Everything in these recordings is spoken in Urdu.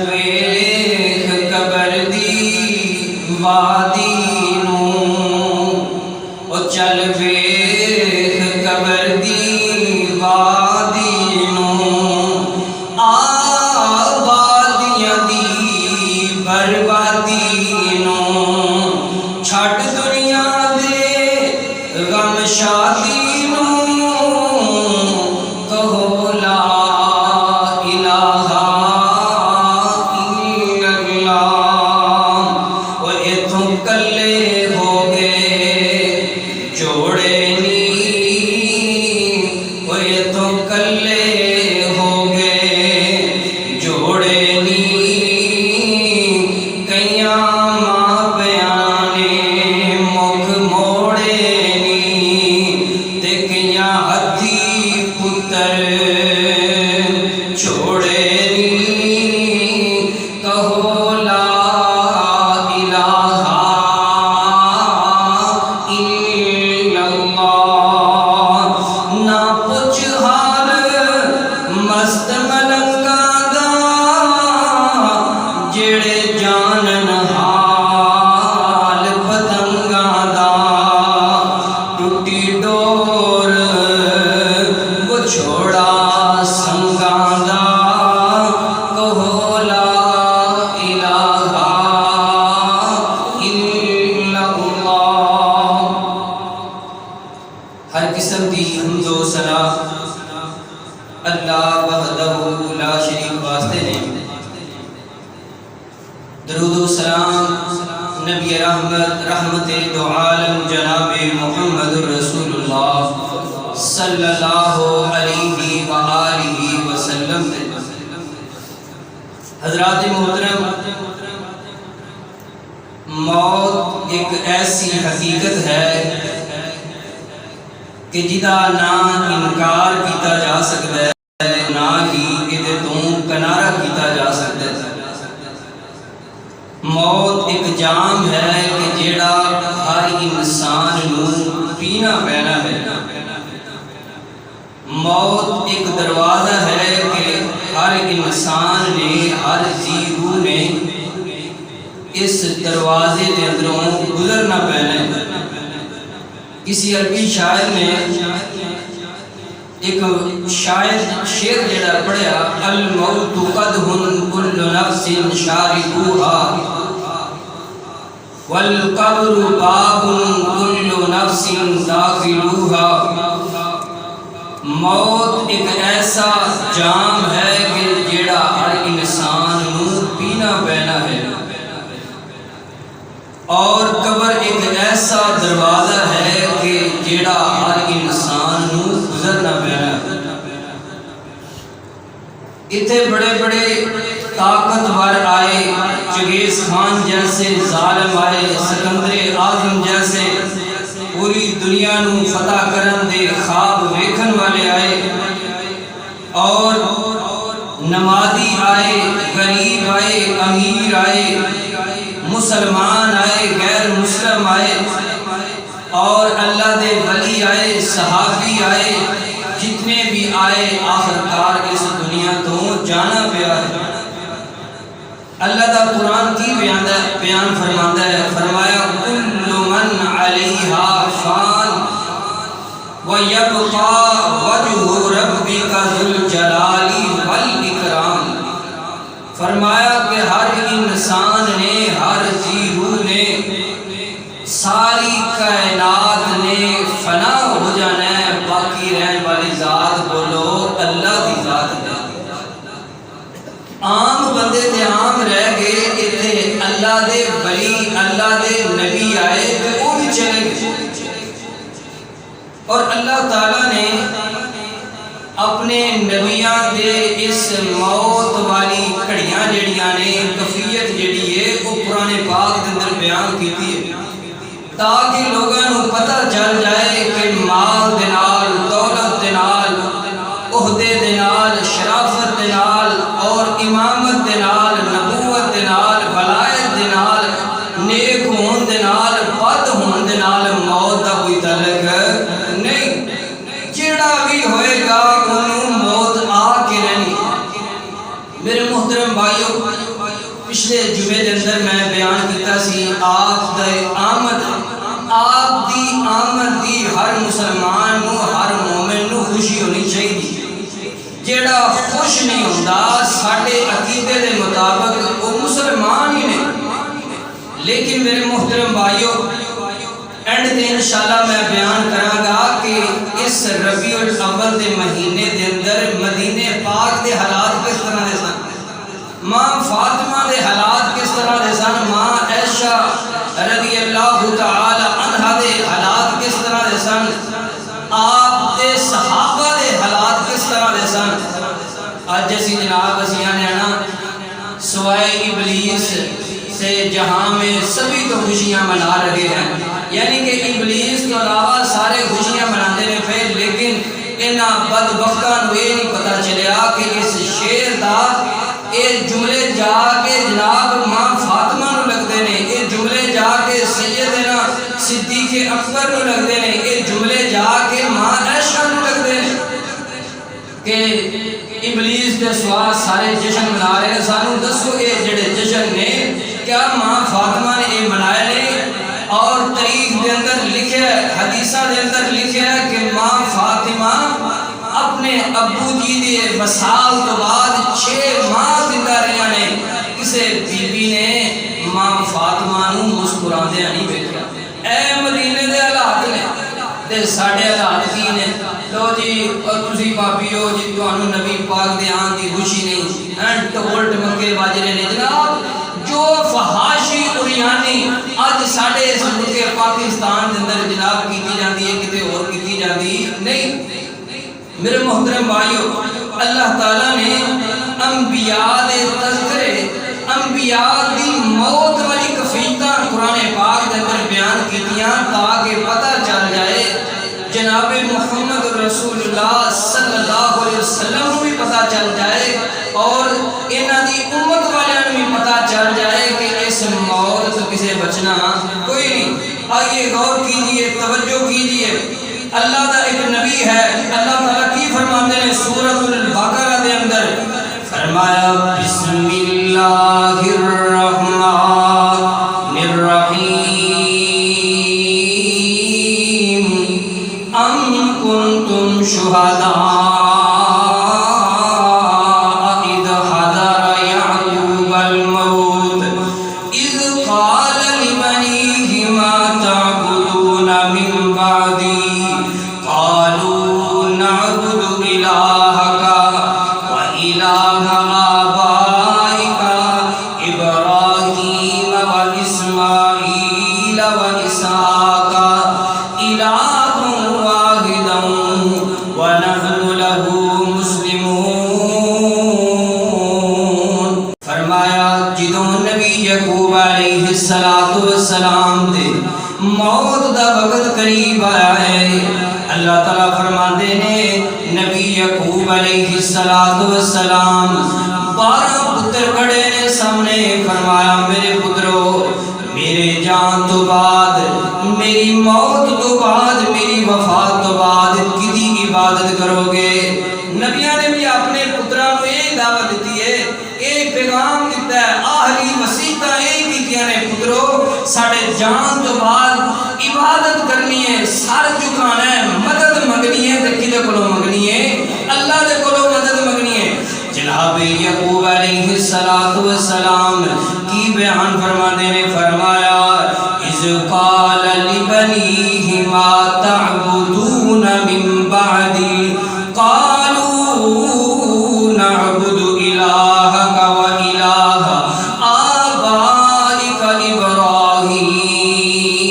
ویکھ قبر دی وادی نوں، او چل ویکھ قبر دی وادی نوں، آبادیاں دی بربادی نوں، چھٹ دنیا دے غم شادی نوں، کہو لا الہ الا اللہ، وہ اتھوں کلے ہو گئے جوڑے نہیں، وہ اتھوں کلے ہو گئے جوڑے نہیں، کئیاں ماں پیاں نے مکھ موڑے نہیں، تے کئیاں ہتھی پتر چھوڑے نہیں، کہو لا الہ الا اللہ، نہ پوچھ حال مست ملنگاں دا، جڑے جانن حال پتنگاں دا، ٹوٹی ڈور وہ چھوڑا سنگاں دا، کہو لا الہ الا اللہ۔ ہر قسم دی حمد و ثنا اللہ وحدہ لا شریک واسطے نے، درود و سلام نبی رحمت رحمت دو عالم جناب محمد رسول اللہ صلی اللہ علیہ وآلہ وسلم۔ حضرات محترم، موت ایک ایسی حقیقت ہے کہ جدا نہ انکار کیتا جا سکتا ہے، نہ ہی ادھے تو کنارہ کیتا جا سکتا ہے۔ موت ایک جام ہے کہ جیڑا ہر انسان نوں پینا پینا ہے۔ موت ایک دروازہ ہے کہ ہر انسان نے، ہر جی روح نے اس دروازے دے اندروں گزرنا پینا ہے۔ کسی عربی شاعر نے ایک شعر جڑا پڑھیا، الموت قدح کل نفس شاربوها، والقبر باب کل نفس داخلوها۔ موت ایک ایسا جام ہے کہ جڑا ہر انسان نوں پینا پینا ہے، اور قبر ایک ایسا دروازہ ہے کہ جڑا ہر انسان نوں گزرنا پینا ہے۔ اتنے بڑے بڑے طاقتور آئے، چنگیز خان جیسے ظالم آئے، سکندر اعظم جیسے پوری دنیا نوں فتح کرن دے خواب ویکھن والے آئے، اور نمازی آئے، غریب آئے، امیر آئے، مسلمان آئے، غیر مسلم آئے، اور اللہ دے ولی آئے، صحابی آئے، جتنے بھی آئے آخرکار اس دنیا تو جانا پیا ہے۔ اللہ دا قرآن کی بیان فرماتا ہے، فرمایا کل من علیہا فان وَيَبْقَى وَجْهُ رَبِّكَ ذُو الْجَلَالِ وَالْإِكْرَامِ۔ فرمایا کہ ہر انسان نے، ہر جی روح نے، ساری کائنات نے فنا ہو جانا ہے، باقی رہن والی ذات بولو اللہ دی ذات ہے۔ عام بندے تے عام رہ گئے، اتنے اللہ دے ولی، اللہ دے نبی آئے تو وہ بھی چلے گئے، اور اللہ تعالیٰ نے اپنے نبیاں دے اس موت والی کھڑیاں جڑیاں نے، کفیت جڑی ہے وہ قرآن پاک دے اندر بیان کیتی ہے، تاکہ لوگاں نوں پتہ چل جائے کہ مال دے نال، دولت دے نال، عہدے دے نال، شرافت دے نال، اور امامت دے نال، نبوت دے نال، ولایت دے نال، نیک ہون دے نال، بد ہون دے نال موت دا کوئی تعلق نہیں۔ جیڑا بھی ہوئے گا انہوں موت آ کے رہنی۔ میرے محترم بھائیو، پچھلے جمعے کے اندر میں بیان کیتا سی آپ دی آمد دی ہر مسلمان نو ہر مومن نو خوشی ہونی چاہیے. جیڑا خوش نہیں ہوندا ساڈے عقیدے دے مطابق وہ مسلمان ہی نہیں. لیکن میرے محترم بھائیو اینڈ تے انشاءاللہ میں بیان کراں گا کہ اس ربیع الاول دے مہینے دے اندر مدینے پاک دے حالات کس طرح دے سن. ماں فاطمہ دے حالات کس طرح دے سن. ماں عائشہ رضی اللہ تعالی عنہا دے حالات کس طرح دے سن. آپ دے صحابہ دے حالات کس طرح دے سن. آج اسی جناب اسیاں نے نا سوائے ابلیس سے جہاں میں سبھی تو خوشیاں منا رہے ہیں. یعنی کہ ابلیس کے علاوہ سارے خوشیاں مناتے ہیں پھر لیکن انہاں بدبختاں نوں یہ نہیں پتہ چلیا کہ اس شیر دا یہ جملے جا کے جناب ماں فاطمہ نو لگتے ہیں. یہ جملے جا کے سیدنا صدیق اکبر نو لگتے ہیں. یہ جملے جا کے ماں عائشہ نو لگتے ہیں کہ ابلیس دے سوا سارے جشن منا رہے ہیں. سانو دسو یہ جڑے جشن نے کیا ماں فاطمہ نے یہ منائے نہیں. اور تاریخ دے اندر لکھا ہے حدیثہ دے اندر لکھا ہے کہ ماں فاطمہ اپنے ابو جی دے وصال تو بعد 6 ماہ زندہ رہیا نے. کسے بی بی نے ماں فاطمہ نو مسکراندے نہیں ویکھیا. اے مدینے دے حالات نے تے ساڈے حالات کی نے. لو جی تسی بابیو جی تانوں نبی پاک دے آن دی خوشی نہیں ٹول ٹمکے واج رہے نے. جناب جو فحاشی اریانی اج ساڈے اس ملک پاکستان دے اندر جناب کیتی جاندی ہے کتے اور کیتی جاندی نہیں. میرے محترم بھائیو اللہ تعالیٰ نے انبیاء دے تذکرے انبیاء دی موت والی کفیتاں قرآن پاک دے اندر بیان کیتیاں تاکہ پتہ چل جائے جناب محمد رسول اللہ صلی اللہ علیہ وسلم بھی پتہ چل جائے اور انہاں دی امت والیاں بھی پتہ چل جائے کہ اس موت تو کسے بچنا کوئی نہیں. آئیے غور کیجئے توجہ کیجئے. اللہ دا ایک نبی ہے اللہ تعالیٰ کی فرماتے ہیں سورۃ البقرہ دے اندر فرمایا بسم اللہ الرحمن الرحیم ام کنتم شہداء اذ حضر یعقوب الموت اذ قال لبنیہ ما تعبدون من بعدی قالوا نعبد إلهك وإله آبائك إبراهيم وإسماعيل وإسحاق إله واحدا ونحن له مسلمون. فرمایا جدوں نبی یعقوب علیہ السلام دے موت دا وقت قریب آیا ہے اللہ تعالیٰ فرماتے ہیں نبی یعقوب علیہ السلام 12 پتر کھڑے نے سامنے. فرمایا میرے پترو میرے جان تو بعد میری موت تو بعد میری وفات تو بعد کدی عبادت کرو گے. نبیاں نے بھی اپنے پتراں کو یہ دعوت دیتی ہے یہ پیغام دیتا ہے آخری وصیتاں یہ کیتیاں نے پترو ساڈے جان تو بعد عبادت کرنی ہے سر جھکانا ہے مدد منگنی ہے تے کدے کولوں منگنی ہے اللہ دے کولوں مدد منگنی ہے. جناب یعقوب علیہ السلام کی بیان فرماتے نے فرمایا اذ قال لبنیہ ما تعبدون من بعدی قالوا نعبد إلهك وإله آبائك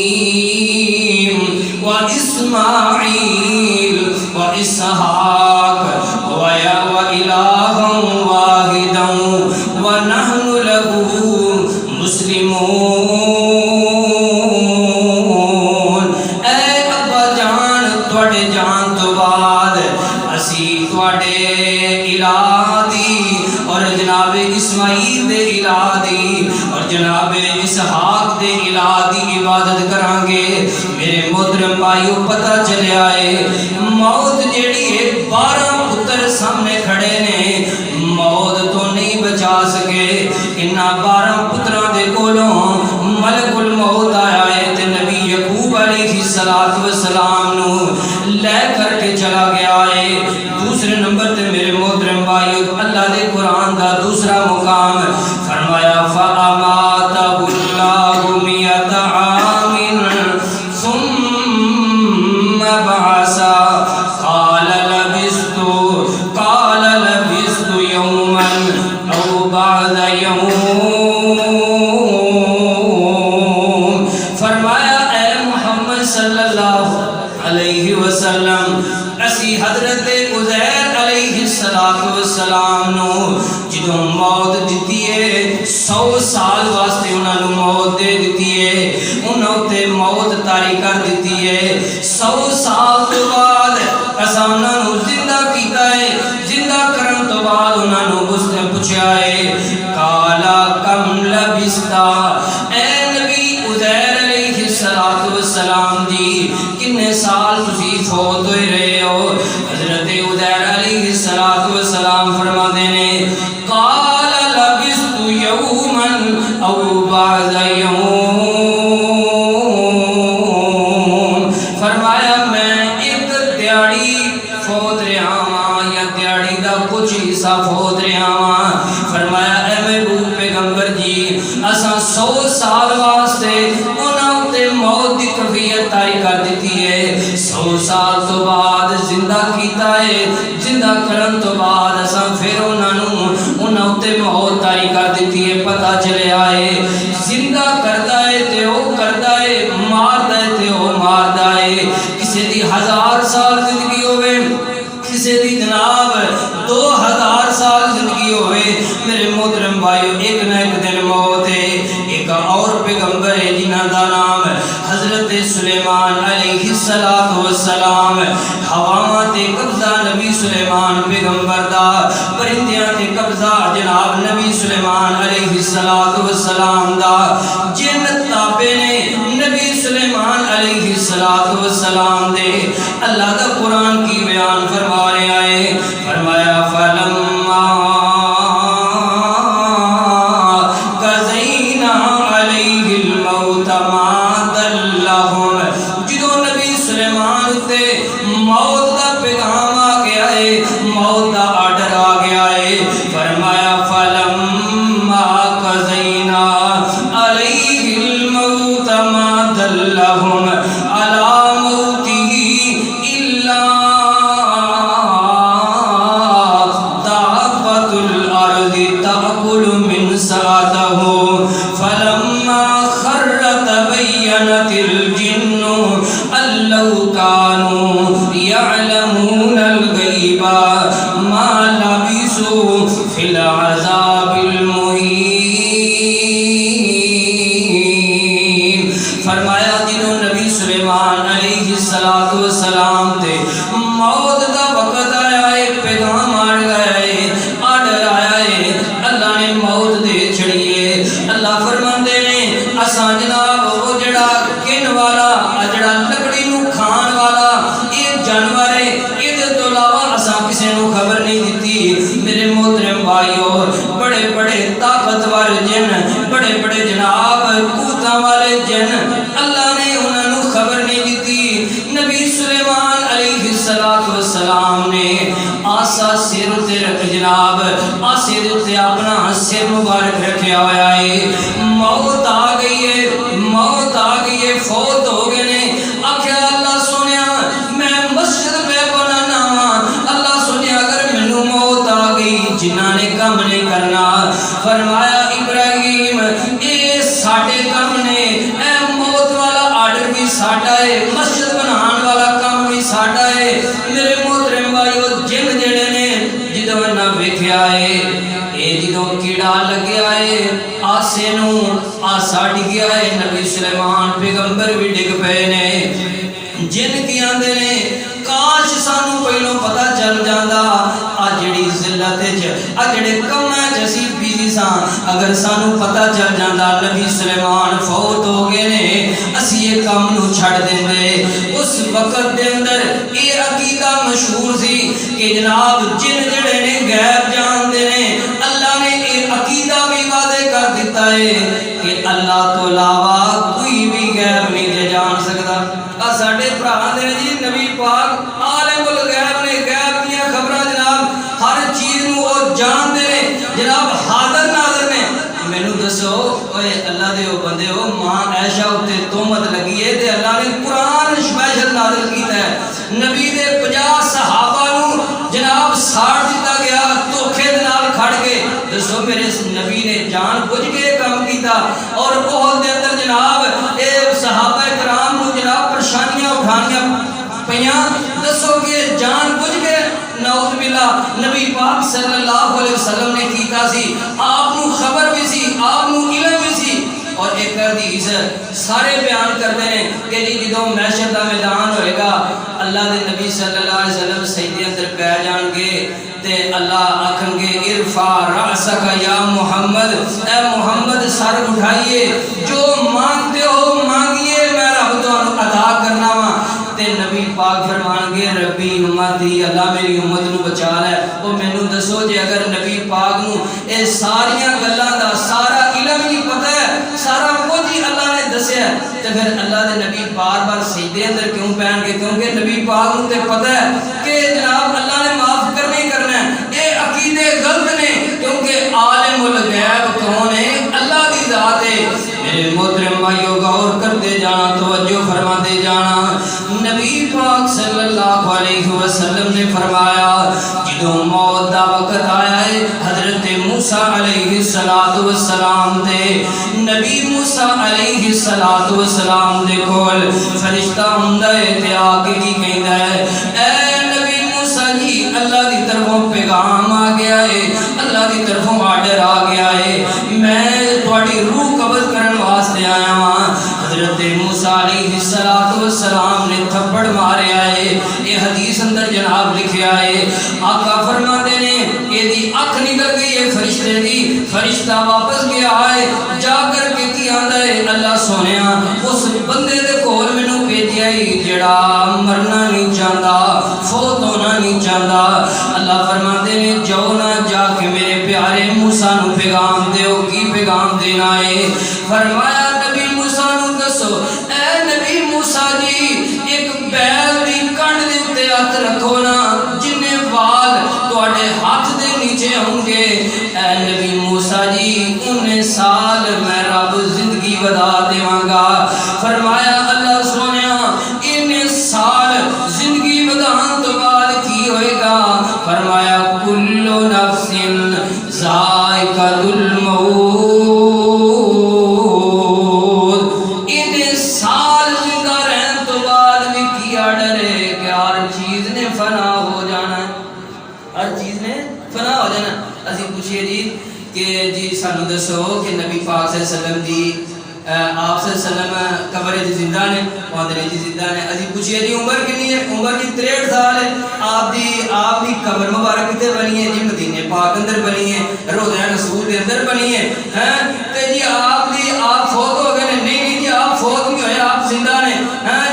إبراهيم وإسماعيل وإسحاق وإلها واحدا ونحن له مسلمون. اے ابا جان تواڈے جان تو بعد اسی تواڈے الہ دی اور جناب اسماعیل دے الہ دی اور جناب اسحاق دے الہ دی عبادت کران گے. میرے محترم بھائیو پتہ چلیا ہے موت جیڑی ہے 12 پتر سامنے کھڑے نے موت تو نہیں بچا سکے. انہاں 12 پتراں دے کولوں ملک الموت آیا ہے تے نبی یعقوب علیہ السلام نو لے کر کے چلا گیا ہے۔ دوسرے نمبر تے میرے محترم بھائیو اللہ دے قرآن دا دوسرا مقام فرمایا فَأَمَاتَهُ اللَّهُ مِئَةَ عَامٍ ثُمَّ بَعَثَهُ قَالَ لَبِثْتُ يَوْمًا أَوْ بَعْضَ يَوْمٍ۔ فرمایا اے محمد صلی اللہ علیہ وسلم اسی حضرت عزیر علیہ السلام نو جدوں موت دیتی ہے 100 سال واسطے انہاں نو موت دے دیتی ہے، انہاں تے موت طاری کر دیتی ہے۔ 100 سال تو بعد اساں انہاں نو زندہ کیتا ہے، زندہ کرن تو بعد انہاں نو پوچھا ہے قالا کم لبثتا، اے نبی عزیر علیہ السلام جی کنے سال تسی فوت ہوئے رہے ہو؟ حضرت عزیر علیہ السلام فرماتے ہیں قال لبثت یوما او بعض یوم، فرمایا میں ایک دیاڑی فوت رہا ہاں یا دیاڑی دا کچھ حصہ فوت رہا ہاں۔ فرمایا اے محبوب پیغمبر جی اساں 100 سال واسطے انہاں تے موت دی کیفیت طاری کر دیتی ہے، 100 سال تو بعد زندہ کیتا ہے، زندہ کرن تو بعد اساں پھر انہاں تے موت طاری کر دیتی ہے۔ پتہ چلیا ہے زندہ کردا ہے تے او کردا ہے، ماردا ہے تے او ماردا ہے۔ کسی دی 1000 سال زندگی ہوئے، کسی دی جناب 2000 سال زندگی ہوئے، میرے محترم بھائیو ایک نہ ایک دن موت ہے۔ ایک اور پیغمبر ہے جنہاں دا نام حضرت سلیمان علیہ السلام، ہواواں تے قبضہ نبی سلیمان پیغمبر دا، پرندیاں تے قبضہ جناب نبی سلیمان علیہ السلام دا، جن تابے نے نبی سلیمان علیہ السلام دے اللہ دا قرآن کی بیان فرما رہے آئے۔ فرمایا فَلَمَّا قَضَيْنَا عَلَيْهِ الْمَوْتَ مَا دَلَّهُمْ، جدوں نبی سلیمان تے موت دا پیغام آ گیا ہے، موت دا آرڈر آ گیا ہے، فرمایا فَلَمَّا قَضَيْنَا عَلَيْهِ الْمَوْتَ مَا دَلَّهُمْ عَلَى مَوْتِهِ إِلَّا دَابَّةُ الْأَرْضِ تَأْكُلُ مِنْ سَأَتَهُ فَلَمَّا خَرَّ تَبَيَّنَتِ الْجِنُّ أَن لَّوْ كَانُوا يَعْلَمُونَ الْغَيْبَ مَا لَبِثُوا فِي الْعَذَابِ الْمُهِينِ۔ فرمایا جنہوں نبی سلیمان علیہ السلام تے موت دا وقت آیا ہے، پیغام آ گیا ہے، آرڈر آیا ہے، اللہ نے موت دے چھڑیے۔ اللہ فرماندے نے اساں جناب وہ جڑا کن والا جڑا لکڑی نو کھان والا یہ جانور ہے، یہ تو علاوہ اساں کسی نو خبر نہیں دیتی۔ میرے محترم بھائیو بڑے بڑے طاقتور جن، بڑے بڑے جناب قوتاں والے جن، اللہ نے انہاں نو خبر نہیں دیتی۔ نبی سلیمان علیہ السلام نے آسا سر تے رکھ جناب آسے تے اپنا سر مبارک رکھیا ہوا ہے، موت آ گئی ہے، موت آ گئی ہے، فوت ہو گئے نے۔ آخیا اللہ سنیا میں مسجد پہ بنانا، اللہ سنیا اگر مینوں موت آ گئی جنہاں نے کم نہیں کرنا، فرمایا ابراہیم اے ساڈے کم نے، اے موت والا آرڈر بھی ساڈا ہے، مسجد بنان والا کام بھی ساڈا ہے۔ میرے محترم بھائیو جن جڑے نے جدوں نہ ویکھیا ہے اے جدوں کیڑا لگیا ہے آسے نو آسا ڈگیا ہے، نبی سلیمان پیغمبر بھی ڈگ پے نے۔ جن کی آندے نے کاش سانو پہلوں پتہ چل جاندا آ جڑی ذلت وچ آ جڑے کماں وچ اسی بیزی ساں، اگر سانو پتہ چل جاندا نبی سلیمان فوت ہو گئے نے اسی یہ کام نو چھڑ دیندے۔ اس وقت دے اندر یہ عقیدہ مشہور سی کہ جناب جن جڑے نے غیب جاندے نے، اللہ نے یہ عقیدہ بھی وعدے کر دیتا ہے کہ اللہ تو علاوہ کوئی بھی غیب نہیں دے جان سکتا۔ ساڈے بھرا نے جی نبی پاک عالم الغیب نے، غیب دیا خبراں جناب ہر چیز نو او جان دے جناب، حاضر ناظر نے۔ مینوں دسو اوے اللہ دے او بندے ہو، ماں عائشہ اُتے تہمت لگی ہے تے اللہ نے قرآن سپیشل نازل کیتا ہے، نبی دے 50 صحابہ نو جناب ساڑ دتا گیا دھوکھے دے نال کھڑ کے۔ دسو میرے نبی نے جان بوجھ کے کام کیتا، اور احد دے اندر جناب اے صحابہ کرام نو جناب پریشانیاں اٹھانیاں پیاں۔ دسو کہ جان بوجھ کے نعوذ باللہ نبی پاک صلی اللہ علیہ وسلم نے کیتا سی، آپ نو خبر بھی سی، آپ نو علم بھی سی۔ اور ایک حدیث سارے بیان کرتے ہیں کہ جی جدوں محشر دا میدان ہوئے گا، اللہ دے نبی صلی اللہ علیہ وسلم سجدے اندر پہ جان گے تے اللہ آکھن گے ارفع رأسک یا محمد، اے محمد سر اٹھائیے، جو مانگتے ہو مانگیے میں رب تانوں عطا کرنا وا۔ تے نبی پاک فرمان گے ربی امتی، اللہ میری امت نو بچا لے۔ او مینوں دسو جے اگر نبی پاک نو اے ساریاں گلاں دا سارا علم ہی پتہ ہے، سارا کچھ ہی اللہ نے دسیا ہے، تے پھر اللہ دے نبی بار بار سجدے اندر کیوں پہن گے؟ کیونکہ نبی پاک نو تے پتہ ہے کہ جناب اللہ نے معاف کرنا ہی کرنا ہے۔ اے عقیدے غلط نے، کیونکہ عالم الغیب کون ہے؟ اللہ دی ذات ہے۔ میرے محترم بھائیو غور کرتے جانا، توجہ فرماتے جانا، نبی پاک صلی اللہ علیہ وسلم نے فرمایا جدوں موت دا وقت آیا ہے، حضرت موسیٰ علیہ السلام دے نبی موسیٰ علیہ السلام دے کول فرشتہ ہوندا ہے تے آ کے کی کہندا ہے، اے نبی موسیٰ جی اللہ دی طرفوں پیغام آ گیا ہے، اللہ دی طرفوں آرڈر آ گیا ہے، میں تہاڈی روح قبض کرن واسطے آیا ہاں۔ حضرت موسیٰ علیہ السلام نے تھپڑ ماریا ہے، یہ حدیث اندر جناب لکھیا ہے، آقا فرماتے نے ایدی اکھ نکل گئی ہے فرشتے دی، فرشتہ واپس گیا ہے، جا کر کے کی آندا ہے اللہ سونیا اس بندے دے کول مینوں بھیجیا ہے جڑا مرنا نہیں چاہتا، فوت ہونا نہیں چاہتا۔ اللہ فرماتے نے جاؤ نہ جا کے میرے پیارے موسیٰ نو پیغام دیو، کی پیغام دینا ہے؟ فرمایا نبی موسیٰ نو دسو، اے نبی موسیٰ جی ایک بیل دی کنڈ دے اتے ہاتھ رکھو نا، جننے وال تواڈے ہاتھ دے نیچے ہوں گے، اے نبی موسیٰ جی انہیں سال میں رب زندگی بدا دیواں گا۔ فرمایا اللہ سونیا انہیں سال زندگی بدان تو بعد کی ہوئے گا؟ فرمایا کل نفس ذائقۃ الموت، انہیں سال زندہ رہن تو بعد بھی کیا ڈرے کہ ہر چیز نے فنا ہو جانا ہے، ہر چیز نے فنا ہو جانا۔ اسی پوچھئے جی کہ جی سانو دسو کہ نبی پاک صلی اللہ علیہ وسلم دی آپ صلی اللہ علیہ وسلم قبر دی زندہ نے، وہاں دی زندہ نے۔ اسی پوچھئے جی عمر کنی ہے؟ عمر کی 63 سال ہے۔ آپ دی قبر مبارک کتے بنی ہے؟ جی مدینے پاک اندر بنی ہے، روضہ رسول دے اندر بنی ہے۔ تے جی آپ فوت ہو گئے؟ نہیں جی آپ فوت نہیں ہوئے، آپ زندہ نے۔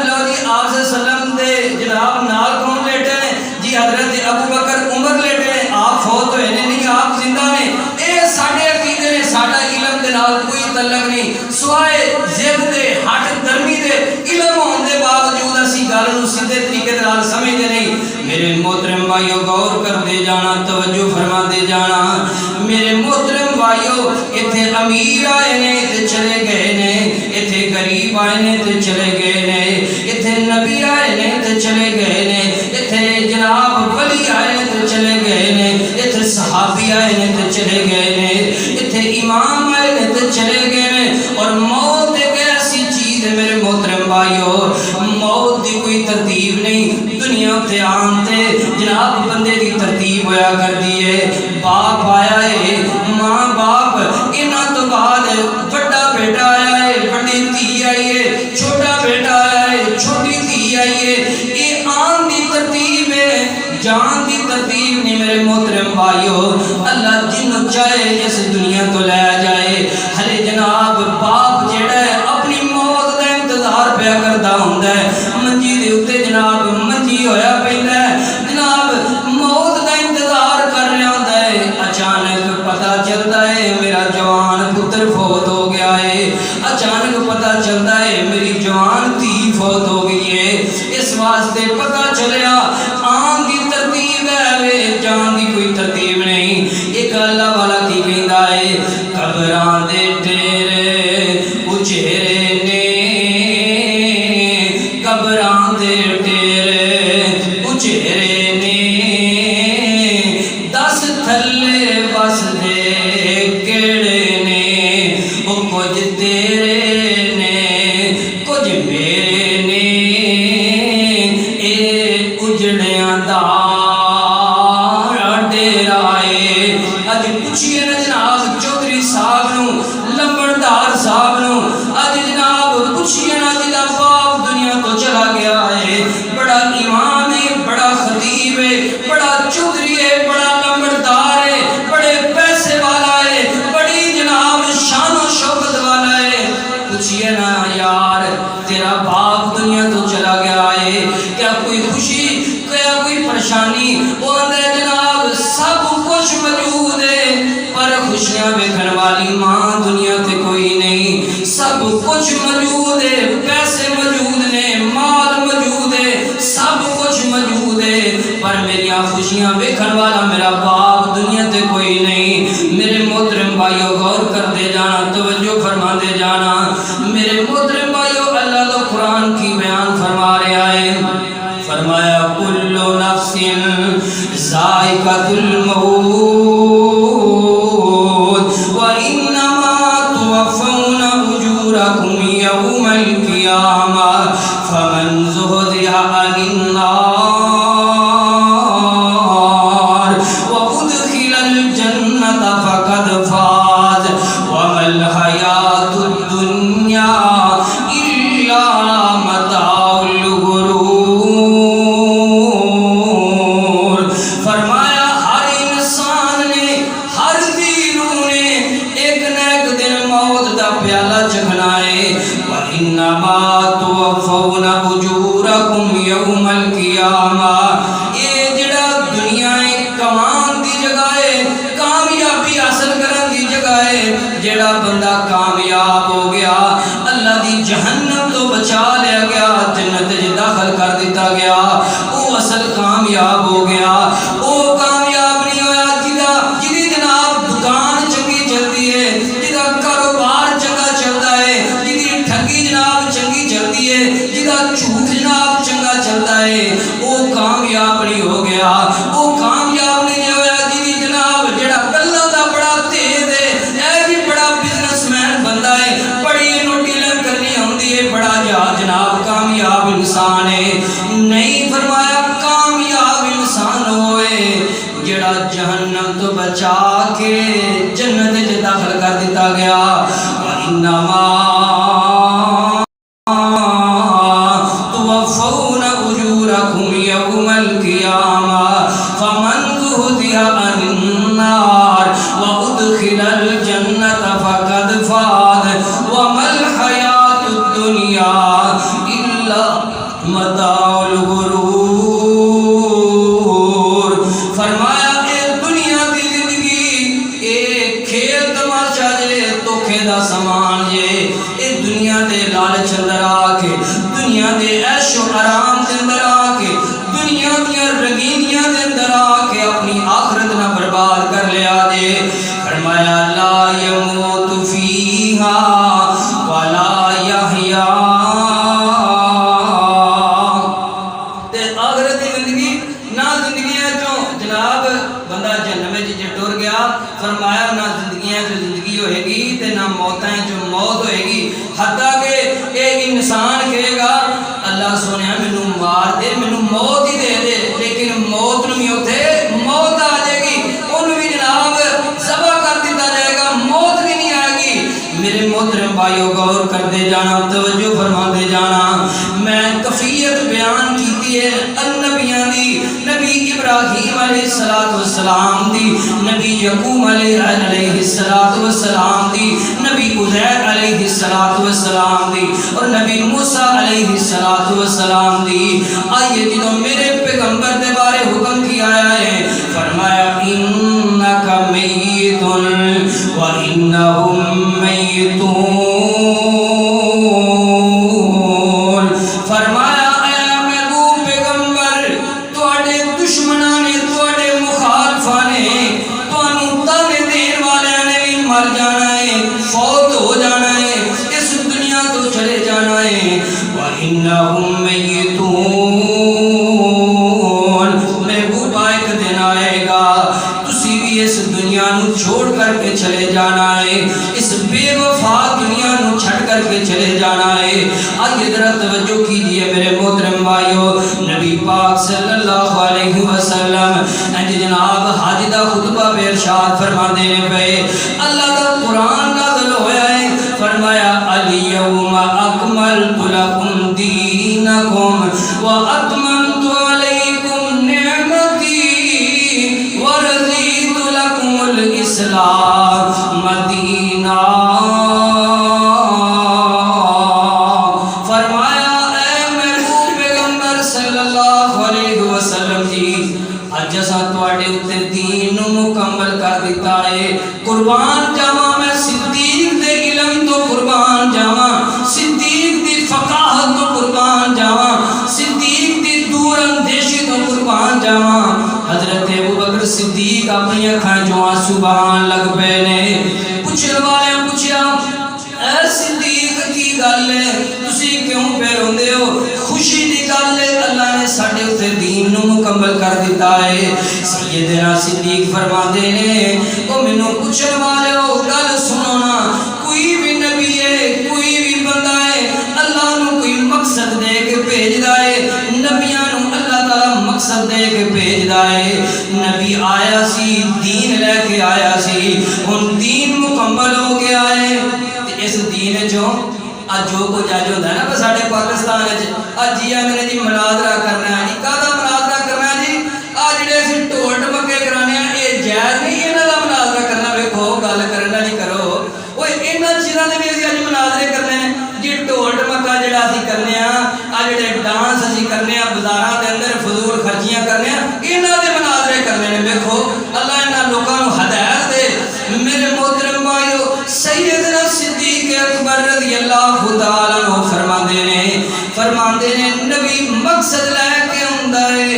لو جی آپ صلی اللہ علیہ وسلم دے جناب نال کون لیٹے نے؟ جی حضرت ابو بکر عمر لیٹے نے، آپ فوت ہوئے نے نہیں، آپ زندہ نے۔ اے ساڈے عقیدے نے، ساڈا علم دے نال کوئی تعلق نہیں، سوائے ضد دے ہٹ درمی دے علم ہون دے باوجود اسی گل نوں سیدھے طریقے نال سمجھدے نہیں۔ میرے محترم بھائیو غور کرتے جانا، توجہ فرما دے جانا، میرے محترم بھائیو ایتھے امیر آئے نے تے چلے گئے نے، ایتھے غریب آئے نے تے چلے گئے نے، ایتھے نبی آئے نے تے چلے گئے نے، ایتھے جناب ولی آئے نے تے چلے گئے نے، ایتھے صحابی آئے نے تے چلے گئے نے، ایتھے امام آئے نے تے چلے گئے نے۔ اور موت ایک ایسی چیز ہے میرے محترم بھائیو، موت دی کوئی ترتیب نہیں، دنیا تے آن تے جناب بندے دی ترتیب ہویا کر دیئے، باپ آیا ہے، ماں باپ، انہاں تو بعد بڑا بیٹا آیا ہے، بڑی دھی آئی ہے، چھوٹا بیٹا آیا ہے، چھوٹی دھی آئی ہے۔ یہ آن دی ترتیب ہے، جان دی ترتیب نہیں میرے محترم بھائیو۔ اللہ جن چاہے فوت ہو گیا ہے، اچانک پتہ چلتا ہے میری جوان تھی فوت ہو گئی ہے، اس واسطے پتہ چلیا آن دی ترتیب ہے جان دی کوئی ترتیب نہیں۔ ایک اللہ والا کی کہندا ہے قبراں دے ڈیرے اچھیرے نے، قبراں دے ڈیرے اچھیرے نے، دس تھلے بس دے کیڑے نے، وہ کچھ تیرے نے کچھ میرے نے، اے اجڑیاں دا ڈیرا ہے۔ اج پوچھئے نا جناب چودھری صاحب نو، لمبڑدار صاحب نو، اج جناب پوچھئے نا جدا باپ دنیا تو چلا گیا ہے، بڑا امام ہے، بڑا خطیب ہے، بڑا چودھری ہے، بڑا لمبڑدار ہے، بڑے پیسے والا ہے، بڑی جناب شان و شوکت والا ہے، پوچھئے نا یار تیرا باپ دنیا تو چلا گیا ہے، کیا کوئی خوشی کیا کوئی پریشانی؟ وہ اندر جناب سب کچھ موجود ہے پر خوشیاں ویکھن والی ماں دنیا تے کوئی نہیں، سب کچھ موجود ہے، پیسے موجود نے، مال موجود ہے، سب کچھ موجود ہے پر میریاں خوشیاں ویکھن والا میرا باپ دنیا تے کوئی نہیں۔ میرے محترم بھائیو غور کرتے جانا، توجہ فرما دے جانا، میرے محترم بھائیو اللہ تو قرآن کی بیان فرما رہا ہے، فرمایا کل نفس ذائقۃ الموت وانما توفون اجورکم یوم القیامہ فمن زحزح عن النار وادخل الجنۃ فقد فاز وما الحیاۃ الدنیا الا متاع الغرور۔ فرمایا ہر انسان نے، ہر دینوں نے ایک نہ ایک دن موت دا پیالہ چکھنا ہے۔ وَإِنَّمَا تُوَفَّوْنَ أُجُورَكُمْ يَوْمَ الْقِيَامَةِ، اے جڑا دنیا کمان دی جگہ ہے، کامیابی حاصل کرن دی جگہ ہے، جڑا بندہ کامیاب ہو گیا اللہ دی جہنم تو بچا لیا گیا، جنت وچ داخل کر دیتا گیا، وہ اصل کامیاب ہو گیا۔ وہ کامیاب نہیں ہویا جدی جناب دکان چنگی چلتی ہے، جدا کاروبار چنگا چلتا ہے، جدی ٹھگی جناب چنگی چلتی ہے، جدا جھوٹ جناب چنگا چلتا ہے، وہ کامیاب نہیں ہو گیا۔ وہ کامیاب نہیں ہویا جدی جناب جڑا گلاں دا بڑا تیز ہے، اے بھی بڑا بزنس مین بندہ ہے، بڑی اینو ڈیلنگ کرنی ہوندی ہے، بڑا جناب کامیاب انسان ہے۔ نہیں، فرمایا کامیاب انسان ہوئے جڑا جہنم تو بچا کے جنت وچ داخل کر دیتا گیا۔ وَإِنَّمَا توفون اجورکم یوم القیامہ فمن زحزح عن النار وادخل الجنۃ فقد فاز وما الحیاۃ الدنیا الا متاع الغرور۔ فرمایا اے دنیا دی زندگی اے کھیل تماشا جے، دھوکھے دا سامان جے، اے دنیا دے لالچ اندر آ کے، دنیا دے عیش و آرام دے اندر آ کے، دنیا دیاں رنگینیاں دے اندر آ کے اپنی آخرت نہ برباد کر لیا دے۔ فرمایا لا یموت فیہا ولا یحیا، تے آخرت دی زندگی نہ زندگیاں چوں جناب بندہ جہنم وچ ٹر گیا، فرمایا نہ زندگیاں چوں زندگی ہوئے گی تے نہ موتاں چوں موت ہوئے گی، حتیٰ کہ ایک انسان کہے گا اللہ سونیا مینوں مار دے، مینوں موت ہی دے دے، لیکن موت نوں بھی اوتھے موت آ جائے گی، انہوں بھی جناب ذبح کر دیتا جائے گا، موت بھی نہیں آئے گی۔ میرے محترم بھائیو غور کرتے جانا، توجہ فرما دے جانا، میں کفیت بیان کیتی ہے النبیاں دی، نبی ابراہیم علیہ السلام دی، نبی یعقوب علیہ السلام دی، نبی عزیر علیہ السلام دی، اور نبی موسیٰ علیہ السلام دی۔ آئیے جنہوں میرے پیغمبر دے بارے حکم کیا ہے، فرمایا انکا میت وانہم میتون۔ میتون فرمایا اے محبوب پیغمبر تواڈے دشمناں نے تواڈے مخالفاں نے تانوں تانے دین والیاں نے بھی مر جانا ہے فوت ہو جانا ہے اس دنیا تو چلے جانا ہے وَإِنَّهُمْ مَيِّتُونَ محبوبہ ایک دن آئے گا تسی بھی اس دنیا نو چھوڑ کر کے چلے جانا ہے اس بے وفا دنیا نو چھڑ کر کے چلے جانا ہے آج ذرا توجہ کیجئے میرے محترم بھائیو نبی پاک صلی اللہ علیہ وسلم جناب حج دا خطبہ بے ارشاد فرما دینے پہ اللہ دا قرآن نازل ہویا ہے فرمایا الیوم اکملت لکم دینکم واتممت علیکم نعمتی ورضیت لکم الاسلام دینہ فرمایا اے محبوب پیغمبر صلی اللہ علیہ وسلم جی اج اساں تواڈے اوتے دین نو مکمل کر دیتا ہے قربان جاواں میں صدیق دے علم تو قربان جاواں صدیق دی فقاہت تو قربان جاواں صدیق دی دور اندیشی تو قربان جاواں حضرت ابوبکر صدیق اپنی اکھاں چوں آنسو بہان لگ پے نے پوچھن والے پوچھیا اے صدیق کی گل ہے تسی کیوں پہ روندے ہو خوشی دی گل ہے اللہ نے ساڈے اوتے دین نو مکمل کر دیتا ہے سیدنا صدیق فرماندے نے او مینوں پوچھن والے ہو گل سنو نا کوئی بھی نبی ہے کوئی بھی بندہ ہے اللہ نو کوئی مقصد دے کے بھیجدا ہے نبیاں نو اللہ تعالی مقصد دے کے بھیجدا ہے نبی آیا سی دین لے کے آیا سی ہن دین مکمل ہو گیا ہے اس دین جو آج جو کچھ آج ہوتا ہے نا ساڑھے پاکستان آج جی آنے جی مناظرہ کرنا ہے جی کہاں مناظرہ کرنا ہے جی آج جڑے اسی ٹول ٹمکے کرانے ہیں یہ جائز نہیں انہاں دا مناظرہ کرنا ویکھو گل کرنا جی کرو وہ انہاں چیزاں دے بھی اسی اج مناظرے کرنے ہیں جی ٹول ٹمکا جڑا اسی کرنے ہیں آج جڑے ڈانس اسی کرنے ہیں بازاراں دے اندر فضول خرچیاں کرنے ہیں انہاں دے مناظرے کرنے نے ویکھو اللہ انہاں لوکاں نو ہدایت دے میرے محترم بھائیو سیدنا صدیق اکبر رضی اللہ تعالیٰ عنہ فرماندے نے نبی مقصد لے کے ہوندا ہے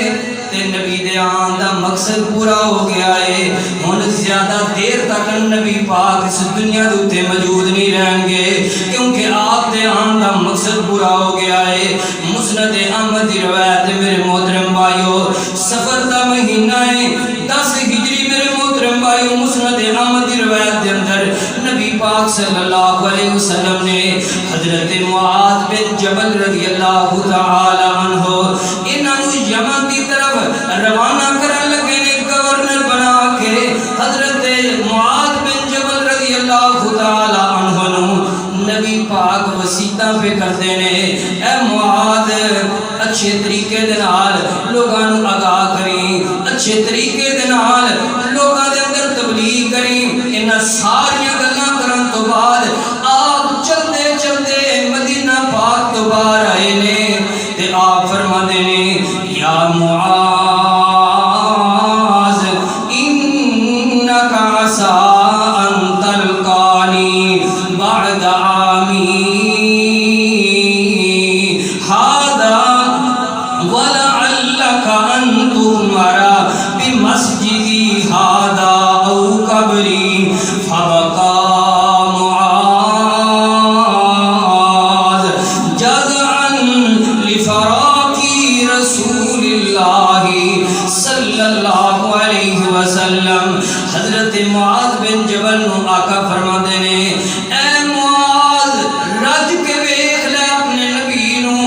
تے نبی دے آن دا مقصد پورا ہو گیا ہے ہن زیادہ دیر تک نبی پاک اس دنیا دے اوتے موجود نہیں رہیں گے کیونکہ آپ دے آن دا مقصد پورا ہو گیا ہے مسند احمد دی روایت میرے محترم بھائیو سفر دا مہینہ ہے 10 ہجری میرے محترم بھائیو مسند احمد دی روایت دے اندر نبی پاک صلی اللہ علیہ وسلم نے حضرت معاذ بن جبل رضی اللہ تعالی عنہ انہاں نو یمن دی طرف روانہ کرن لگے نے گورنر بنا کے حضرت معاذ بن جبل رضی اللہ تعالی عنہ نو نبی پاک وصیتاں پہ کردے نے اے معاذ اچھے طریقے دے نال لوگاں نو آگاہ کریں اچھے طریقے دے نال لوگاں دے اندر تبلیغ کریں انہاں ساریاں گلاں کرن تو بعد آپ چلدے چلدے مدینہ پاک تو باہر آئے نے تے آپ فرماندے نے یا معاذ انک عسى ان تلقانی بعد عامی هذا ولعلك ان تؤمر بمسجدی هذا او قبری فبقى معاذ جزعا لفراق رسول اللہ صلی اللہ علیہ وسلم حضرت معاذ بن جبل نو آقا فرما دینے اے معاذ رج کے ویکھ لے اپنے نبی نو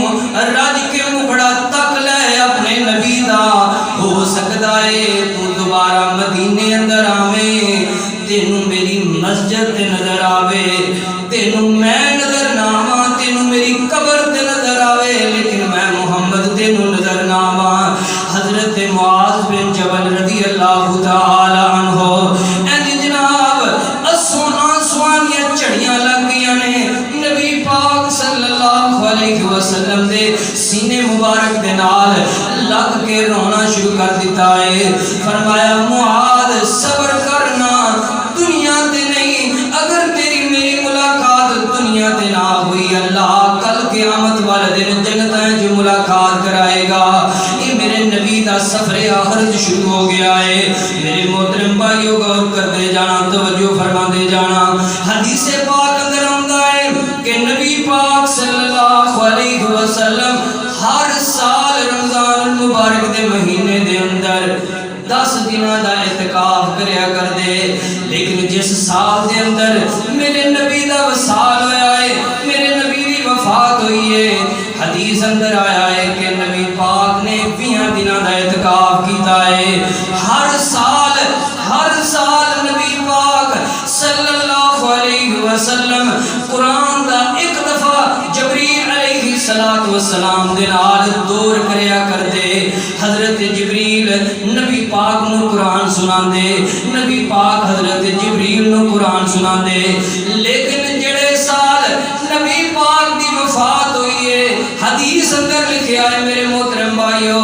رج کے مکڑا تک لے اپنے نبی دا ہو سکتا ہے تو دوبارہ مدینے اندر آویں تینوں میری مسجد تے نظر آوے تینوں میں نظر نہ آواں تینوں میری قبر تے نظر آوے لیکن میں محمد تینوں نظر نہ آواں حضرت معاذ بن جبل رضی اللہ تعالی عنہ اینج جناب آنسواں دیاں چڑیاں لگ گئیاں نے نبی پاک صلی اللہ علیہ وسلم دے سینے مبارک دے نال لگ کے رونا شروع کر دیتا ہے فرمایا معاذ صبر کرنا دنیا تے نہیں اگر تیری میری ملاقات میرا سفر آخرت شروع ہو گیا ہے۔ میرے محترم بھائیو غور کرتے جانا، توجہ فرما دے جانا۔ حدیث پاک اندر آندا ہے کہ نبی پاک صلی اللہ علیہ وسلم ہر سال رمضان المبارک دے مہینے دے اندر 10 دنوں دا اعتکاف کریا کر دے۔ لیکن جس سال دے اندر میرے نبی دا وصال ہویا ہے، میرے نبی دی وفات ہوئی ہے، حدیث اندر آیا ہے کہ نبی پاک نے 20 دنوں دا اعتکاف کیتا ہے۔ ہر سال نبی پاک صلی اللہ علیہ وسلم قرآن دا ایک دفعہ جبریل علیہ السلام دے نال دور کریا کر دے۔ حضرت جبریل نبی پاک نو قرآن سنا دے، نبی پاک حضرت جبریل نو قرآن سنا دے۔ لیکن جڑے سال نبی پاک دی وفات ہوئی ہے، حدیث اندر لکھیا ہے میرے محترم بھائیو،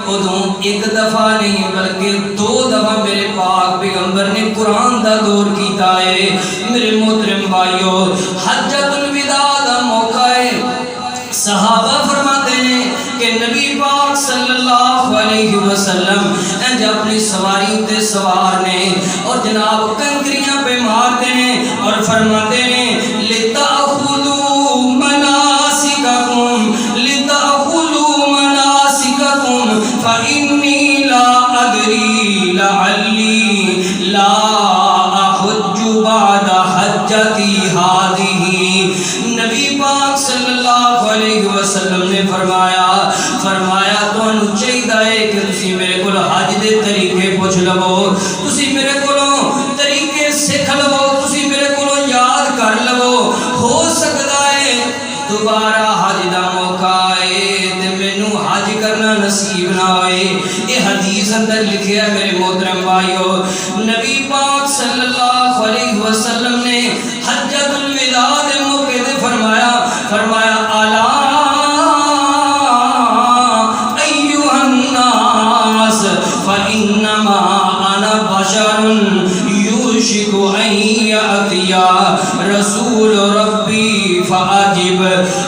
ادوں ایک دفعہ نہیں بلکہ 2 دفعہ میرے پاک پیغمبر نے قرآن دا دور کیتا ہے۔ میرے محترم بھائیو، حجۃ الوداع دا موقع ہے، صحابہ فرماتے ہیں کہ نبی پاک صلی اللہ علیہ وسلم انج اپنی سواری تے سوار نے اور جناب کنکریاں پہ مارتے ہیں اور فرماتے ہیں لِتَأْخُذُوا مَنَاسِكَكُمْ لِتَأْخُذُوا مَنَاسِكَكُمْ فَإِنِّي لَا أَدْرِي لَعَلِّي لَا أَحُجُّ بَعْدَ حَجَّتِي هَٰذِهِ۔ نبی پاک صلی اللہ علیہ وسلم نے فرمایا تو انہوں چاہیے کہ تسی میرے کو حج دے طریقے پوچھ لو، تسی میرے کو طریقے سکھ لو، تسی میرے کو یاد کر لو، ہو سکتا ہے دوبارہ حج دا موقع آئے تے مینوں حج کرنا نصیب نہ ہوئے۔ یہ حدیث اندر لکھیا ہے میرے محترم بھائیو، نبی پاک صلی اللہ علیہ وسلم نے حجۃ الوداع دے موقع تے فرمایا الا ایھا الناس فانما انا بشر یوشک ان یأتی رسول ربی فاجب۔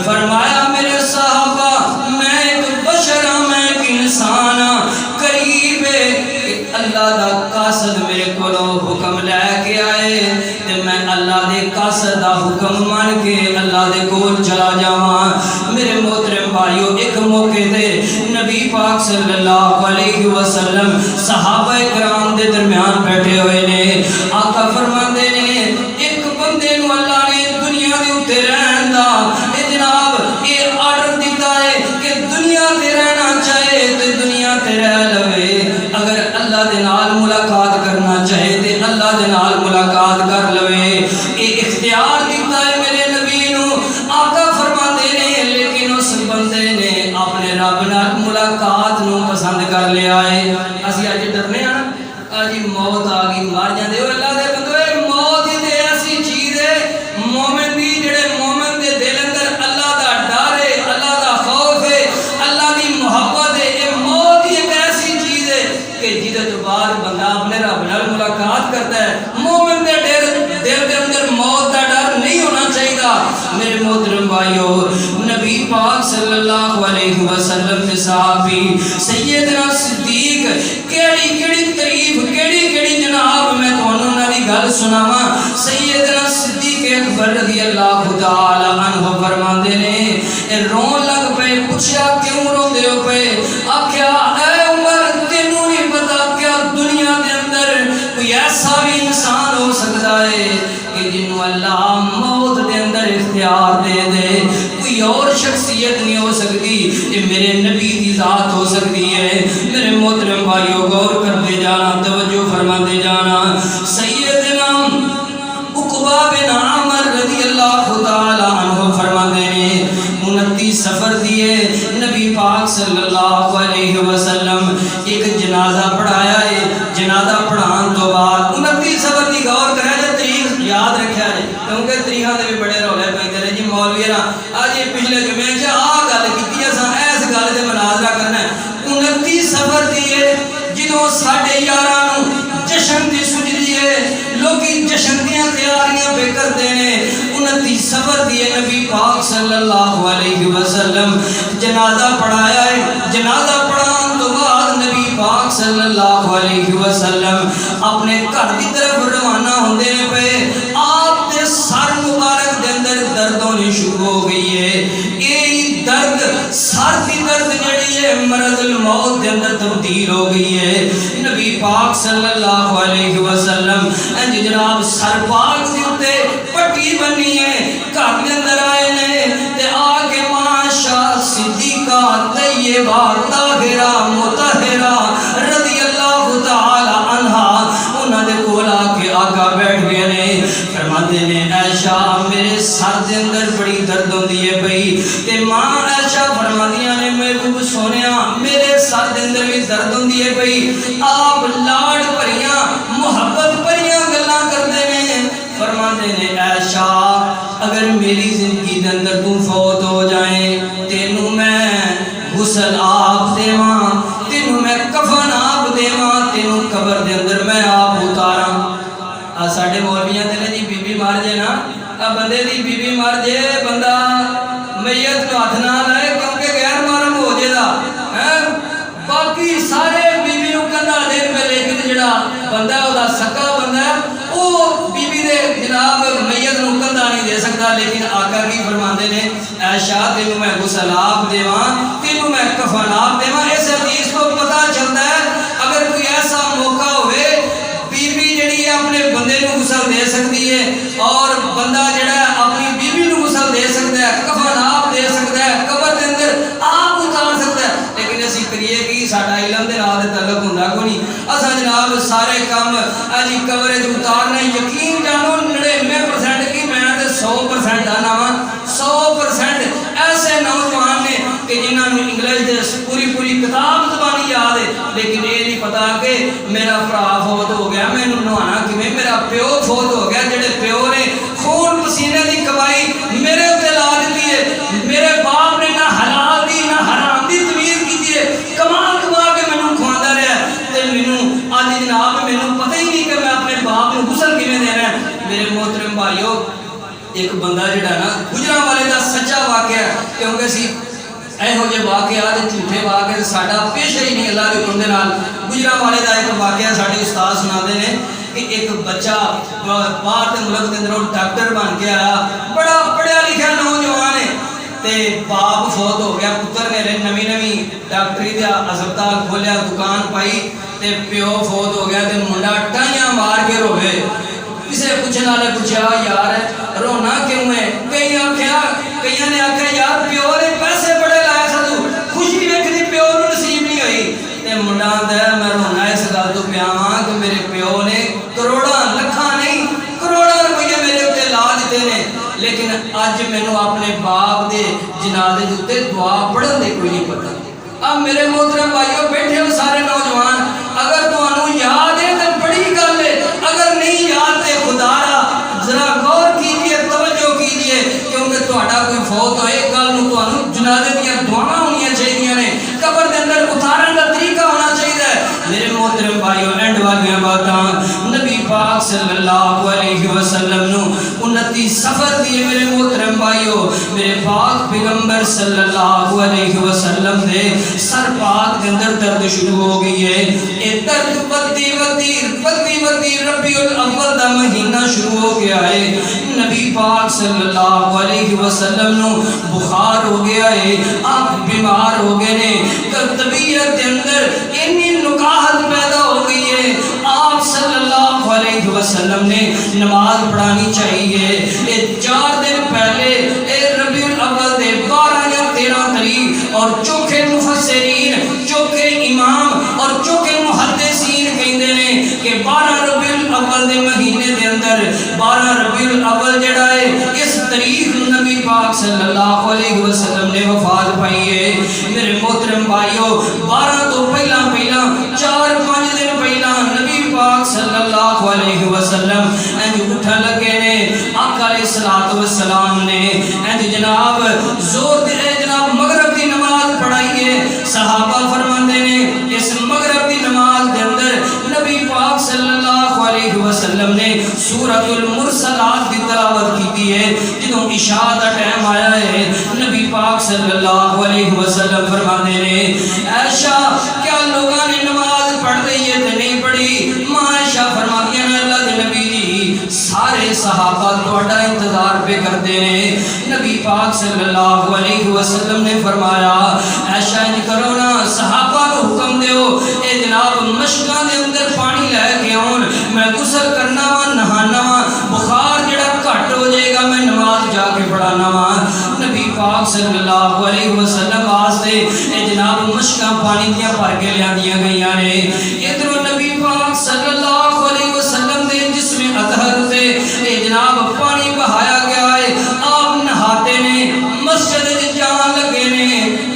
فرمایا میرے صحابہ، میں ایک بشر ہوں، میں ایک انسان ہوں، قریب ہے کہ اللہ دا قاصد میرے کو حکم لے کے آئے تے میں اللہ دے قاصد دا حکم مان کے اللہ دے کول چلا جاواں۔ میرے محترم بھائیو، ایک موقع تے نبی پاک صلی اللہ علیہ وسلم صحابہ کرام دے درمیان بیٹھے ہوئے نے، آقا فرماندے نے ایک بندے نو اللہ نے دنیا دے اوتے رہن دا جناب یہ آرڈر دیتا ہے کہ دنیا تے رہنا چاہے تے دنیا تے رہ لوے، اگر اللہ دے نال ملاقات کرنا چاہے تے اللہ دے نال ملاقات کر لوے، یہ اختیار دیتا ہے میرے نبی نو۔ آقا فرماندے نے لیکن اس بندے نے اپنے رب نال ملاقات نو پسند کر لیا ہے۔ اسی اج ڈرنے ہاں اج موت آ گئی مر جاندے ہو، اللہ دے بندے موت ہی تے ایسی چیز ہے مومن دی، جڑے مومن دے دل اندر اللہ دا ڈر ہے، اللہ دا خوف ہے، اللہ دی محبت ہے، یہ موت ہی ایک ایسی چیز ہے کہ جدے تو بعد بندہ اپنے رب نال ملاقات کرتا ہے۔ مومن دے دل دے اندر موت دا ڈر نہیں ہونا چاہیے۔ میرے محترم بھائیو، نبی پاک صلی اللہ علیہ وسلم کے صحابی سیدنا صدیق کیڑی تعریف کیڑی جناب میں تھانوں انہاں دی گل سناواں۔ سیدنا صدیق اکبر رضی اللہ تعالی عنہ فرماندے نے رون لگ پے، پوچھا کیوں روندے ہو پے؟ آکھیا اے عمر تینوں نہیں پتا کیا دنیا دے اندر کوئی ایسا بھی انسان ہو سکتا ہے کہ جنوں اللہ موت دے اندر اختیار دے دے، کوئی اور شخصیت نہیں ہو سکتی، یہ میرے نبی کی ذات ہو سکتی ہے۔ میرے محترم بھائیو غور کرتے جانا، توجہ فرماتے جانا۔ سیدنا عقبہ بن عامر رضی اللہ تعالی عنہ فرماتے ہیں 29 سفر دیے نبی پاک صلی اللہ علیہ وسلم ایک جنازہ پڑھایا ہے۔ جنازہ پڑھان تو بعد 29 سفر دی غور کرے جے تاریخ یاد رکھیا ہے، کیونکہ تاریخاں دے بھی بڑے رولے پیندے نے جی مولوی نا اج پچھلے جمعے چ گل کیتی اساں اس گل تے مناظرہ کرنا ہے۔ 29 سفر دیے جدوں ساڈے یاراں نوں جشن دی سجدی ہے، لوکی جشن دیاں تیاریاں پہ کرتے ہیں۔ 29 سفر دیے نبی پاک صلی اللہ علیہ وسلم جنازہ پڑھایا ہے۔ جنازہ پڑھان تو بعد نبی پاک صلی اللہ علیہ وسلم اپنے گھر کی طرف روانہ ہوندے نے پے آپ دے سر مبارک دے اندر درد ہونی شروع ہو گئی ہے یہ درد سر کی درد جڑی ہے مرض الموت دے اندر تبدیل ہو گئی ہے نبی پاک صلی اللہ علیہ وسلم جناب سر پاک دے اوتے پٹی بنی ہے گھر دے اندر آئے نے تے آ کے ماشا صدیقہ طیبہ طاہرہ مطہرہ رضی اللہ تعالی عنہا انہاں دے کول آ کے آقا بیٹھ گئے نے فرماندے نے عائشہ میرے سر دے اندر بڑی درد ہوندی ہے بھئی تے ماں عائشہ فرماندیاں نے محبوب سونیا میرے سر دے اندر بھی درد ہوندی ہے بھئی آپ لاڈ بھریاں محبت بھریاں گلاں کردے نے فرماندے نے عائشہ اگر میری زندگی دے اندر تو فوت ہو جائیں تینوں میں غسل آپ دیواں تینوں میں کفن آپ دیواں تینوں قبر دے اندر میں آپ اتاراں ساڈے مولویاں تے نے جی بی بی مر جے نا بندے دی بی بی مر جے بندہ میت نو ہاتھ نہ لائے کیونکہ غیر محرم ہو جے دا باقی سارے بی بی نو کندھا دے پہ لیکن جڑا بندہ ہے او دا سکا بندہ ہے او بی بی دے جناب میت نو کندھا نہیں دے سکتا لیکن آقا کی فرماندے نے عائشہ تینوں میں غسل آپ دیواں تینوں میں کفن آپ دیواں اس حدیث کو پتہ چلتا ہے اگر کوئی ایسا موقع ہوئے بی بی جڑی ہے اپنے بندے نو غسل دے سکتی ہے اور بندہ جڑا ہے اپنی بی بی نو غسل دے سکتا ہے کفن آپ دے سکتا ہے قبر دے اندر آپ اتار سکتا ہے لیکن اسی کریے کہ ساڈا علم دے نال تعلق ہوندا کوئی نہیں اساں جناب سارے کام اجی قبر وچ اتارنا یقین جانو 99% کی میں تے 100% آنا وا 100% ایسے نوجوان نے کہ جنہاں نوں انگلش دے پوری کتاب زبانی یاد ہے لیکن یہ نہیں پتا کہ میرا بھرا فوت ہو گیا میں نہانا کیویں میرا پیو فوت ہو گیا جڑے پیو نے خون پسینے دی کمائی میرے اوتے لا دتی ہے میرے باپ نے نہ حلال دی نہ حرام دی تمیز کیتی ہے کما کے مینوں کھواندا رہیا تے مینوں اج جناب مینوں پتہ ہی نہیں کہ میں اپنے باپ نوں غسل کیویں دینا ہے میرے محترم بھائیو ایک بندہ جڑا نا گجرانوالے دا سچا واقعہ ہے کیونکہ سی ایہو جے واقعات جھوٹے واقعے ساڈا پیشہ ہی نہیں اللہ دے حکم دے نال گجرانوالے دا ایک واقعہ ساڈے استاد سناندے نے کہ ایک بچہ باہر دے ملک دے اندر ڈاکٹر بن کے آیا بڑا پڑھیا لکھیا نوجوان ہے تے باپ فوت ہو گیا پتر نے نویں ڈاکٹری دا ہسپتال کھولیا دکان پائی تے پیو فوت ہو گیا تے منڈا ٹائیاں مار کے روے کسے پوچھنے والے پوچھا یار رونا کیوں ہے کئی نے آخیا یار پیو نے پیسے بڑے لائے سدو خوشی ویکھنی پیو نو نصیب نہیں ہوئی تے منڈا آندا میں رونا اس گل تو پیا ہاں کہ میرے پیو نے کروڑاں لکھاں نہیں کروڑاں روپیے میرے اوتے لا دیتے نے لیکن اج مینوں اپنے باپ دے جنازے دے اوتے دعا پڑھن دے کوئی نہیں پتہ اب میرے محترم بھائیو بیٹھے ہو سارے نوجوان اگر تانوں یاد ہے تے بڑی گل ہے اگر نہیں یاد تے خدا را ذرا غور کیجئے توجہ کیجئے کیونکہ تہاڈا کوئی فوت ہوئے کل نوں تانوں جنازے دیاں دعاواں ہونیاں چاہیے نے قبر دے اندر اتارن دا طریقہ ہونا چاہیے میرے محترم بھائیو اینڈ والیاں باتاں نبی پاک صلی اللہ علیہ وسلم نو 29 سفر دیے میرے محترم بھائیو میرے پاک پیغمبر صلی اللہ علیہ وسلم دے سر پاک دے اندر درد شروع ہو گئی ہے اے درد بدی ربیع الاول دا مہینہ شروع ہو گیا ہے نبی پاک صلی اللہ علیہ وسلم نو بخار ہو گیا ہے آپ بیمار ہو گئے نے طبیعت دے اندر اتنی نکاہت پیدا ہو گئی ہے آپ صلی اللہ علیہ وسلم نے نماز پڑھانی چاہیے یہ 4 دن پہلے اے ربیع الاول دے 12 یا 13 تاریخ اور چوکھے مفسرین چوکھے امام اور چوکھے محدثین کہندے نے کہ 12 ربیع الاول دے مہینے دے اندر 12 ربیع الاول جڑا ہے اس تاریخ نبی پاک صلی اللہ علیہ وسلم نے وفات پائی ہے میرے محترم بھائیو 12 تو پہلا 4-5 دن پہلا نبی پاک صلی اللہ علیہ وسلم انج اٹھن لگے نے آقا علیہ الصلوۃ والسلام نے انج جناب زور دے جناب مغرب دی نماز پڑھائی ہے صحابہ فرماندے نے اس مغرب دی نماز دے اندر نبی پاک صلی اللہ علیہ وسلم نے سورۃ المرسلات کی تلاوت کی ہے جدوں عشاء دا ٹائم آیا ہے نبی پاک صلی اللہ علیہ وسلم فرماندے نے عائشہ کیا لوگاں نے نماز صحابہ تہاڈا انتظار پہ کرتے ہیں۔ نبی پاک صلی اللہ علیہ وسلم نے فرمایا عائشہ انج کرو نا صحابہ کو حکم دیو اے جناب مشکاں دے اندر پانی لے کے آن، میں غسل کرنا وا نہانا وا، بخار جڑا گھٹ ہو جائے گا میں نماز جا کے پڑھانا وا۔ نبی پاک صلی اللہ علیہ وسلم واسطے اے جناب مشکاں پانی دیاں بھر کے لیاندیاں گئیاں نے۔ ادھروں نبی پاک صلی اللہ علیہ وسلم دے جسم اطہر تے اے جناب پانی بہایا گیا ہے، آپ نہاتے نے، مسجد وچ جان لگے نے،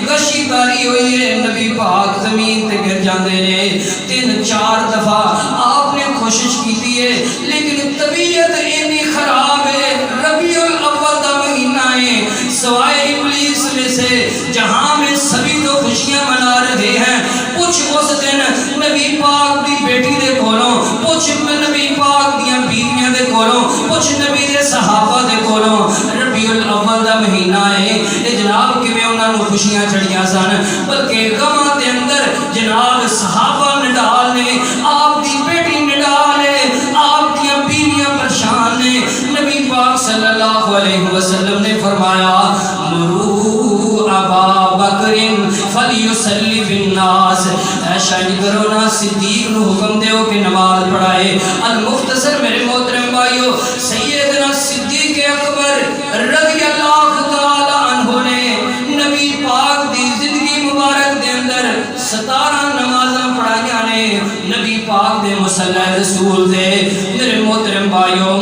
غشی تاری ہوئی ہے، نبی پاک زمین تے گر جاندے نے۔ 3-4 دفعہ آپ نے کوشش کیتی ہے لیکن طبیعت اتنی خراب ہے، ربیع الاول دا مہینہ ہے، سوائے ابلیس میں سے جہاں میں سبھی تو خوشیاں منا رہے ہیں، کچھ اس دن نبی پاک دی بیٹی دے کولوں، کچھ نبی پاک دیاں بیویاں دے کولوں، کچھ نبی دے صحابہ دے کولوں ربیع الاول دا مہینہ ہے، اے جناب کیویں انہاں نوں خوشیاں چڑھیاں سن، بلکہ غماں دے اندر جناب صحابہ نڈال نے، آپ دی بیٹی نڈال ہے، آپ دیاں بیویاں پریشان نے۔ نبی پاک صلی اللہ علیہ وسلم نے فرمایا مرو ابا بکر فلیصلی فی الناس، عائشہ جی کرو نا صدیق نو حکم دیو کہ نماز پڑھائے۔ المختصر میرے محترم بھائیو، سیدنا صدیق اکبر رضی اللہ تعالی عنہ نے نبی پاک دی زندگی مبارک دے اندر 17 نمازاں پڑھائیاں نے، نبی پاک دے مصلی رسول دے۔ میرے محترم بھائیو،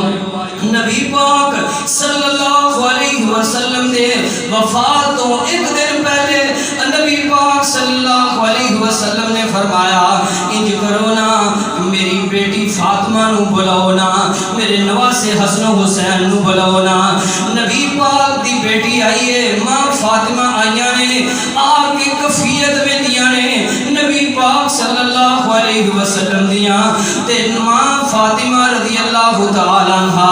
نبی پاک صلی اللہ علیہ وسلم دے وفات تو ایک دن پہلے نبی پاک صلی اللہ علیہ وسلم نے فرمایا انج کرو نا میری بیٹی فاطمہ نو بلاؤ نا، میرے نواسے حسن و حسین نو بلاؤ نا۔ نبی پاک دی بیٹی آئی ہے، ماں فاطمہ آئیاں نے، آپ کی کفیت میں دیا نے نبی پاک صلی اللہ علیہ وسلم دیا تے ماں فاطمہ رضی اللہ تعالی عنہ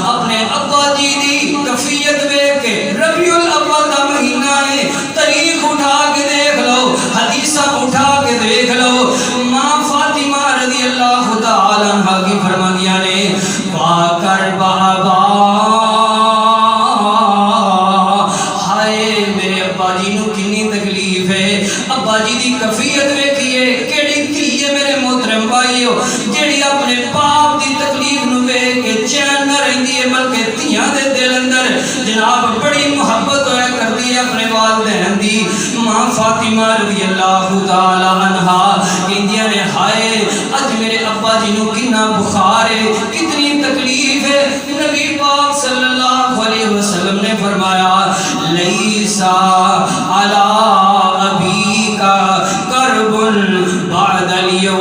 اپنے ابا جی دی کفیت ویکھ کے ربیع الاول دا مہینہ ہے، تاریخ اٹھا کے دیکھ لو، حدیثہ اٹھا کے دیکھ لو، ماں فاطمہ رضی اللہ تعالی عنہ کی فرماندیاں نے واکر بابا، ہائے میرے ابا جی نو کنی تکلیف ہے، ابا جی دی کفیت ویکھیے کیڑی تھی ہے میرے محترم بھائیو، جیڑی اپنے باپ دی تکلیف نو ویکھ کے چین نہ رہندی ہے، بلکہ تھیاں دے دل اندر جناب بڑی محبت ہویا کرتی ہے اپنے والدین دی۔ ماں فاطمہ رضی اللہ تعالی عنہا کہندیاں نے ہائے اج میرے ابا جی نو کتنا بخار ہے، کتنی تکلیف ہے۔ نبی پاک صلی اللہ علیہ وسلم نے فرمایا لیسا علی ابیکا کرب بعد اليوم،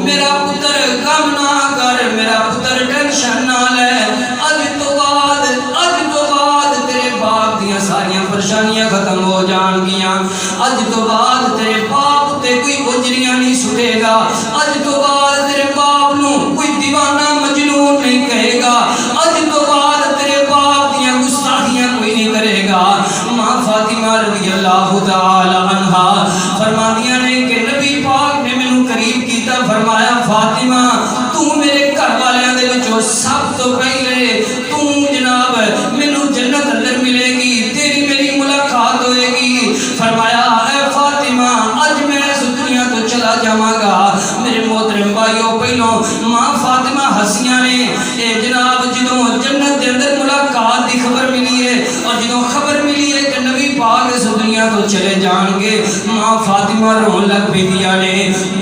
میرا پتر غم نہ کر، میرا پتر ٹینشن نہ لے، اج تو بعد تیرے باپ دیاں ساریاں پریشانیاں ختم ہو جان گیاں، اج تو بعد تیرے باپ تے کوئی اجریاں نہیں سٹے گا، اج تو بعد تیرے باپ نو کوئی دیوانہ مجنون نہیں کہے گا، اج تو بعد تیرے باپ دیاں گستاخیاں کوئی نہیں کرے گا۔ ماں فاطمہ رضی اللہ تعالی عنہا فرماندیاں نے کہ نبی پاک نے مینوں قریب کیتا، فرمایا فاطمہ تو میرے گھر والیاں دے وچوں سب تو پہلے تو جناب مینوں جنت اندر ملے گی، تیری میری ملاقات ہوئے گی۔ فرمایا اے فاطمہ اج میں اس دنیا تو چلا جاواں گا۔ میرے محترم بھائیو، پہلوں ماں فاطمہ ہسیاں نے اے جناب جدوں جنت دے اندر ملاقات دی خبر ملی ہے اور جدوں خبر ملی ہے کہ نبی پاک اس دنیا تو چلے جان گے، ماں فاطمہ رون لگ پیندیاں نے۔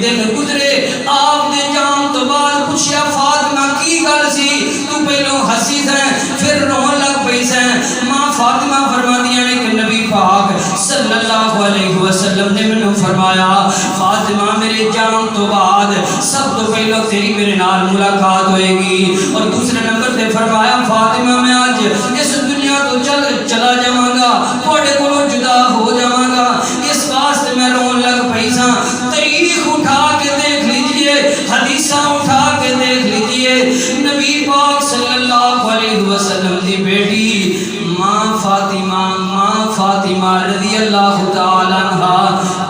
دن گزرے آپ دے جان تو بعد پوچھیا فاطمہ کی گل سی، تو پہلوں ہسی سیں پھر رون لگ پئی سیں۔ ماں فاطمہ فرماندیاں نے کہ نبی پاک صلی اللہ علیہ وسلم نے مینوں فرمایا فاطمہ میرے جان تو بعد سب تو پہلو تیری میرے نال ملاقات ہوئے گی، اور دوسرے نمبر تے فرمایا فاطمہ میں آج اس دنیا تو چلا جاواں گا، تواڈے کولوں جدا ہو جاواں گا، اس واسطے میں رون لگ پئی ساں۔ تاریخ اٹھا کے دیکھ لیجئے، حدیثاں اٹھا کے دیکھ لیجئے، نبی پاک صلی اللہ علیہ وسلم دی بیٹی ماں فاطمہ رضی اللہ تعالی عنہا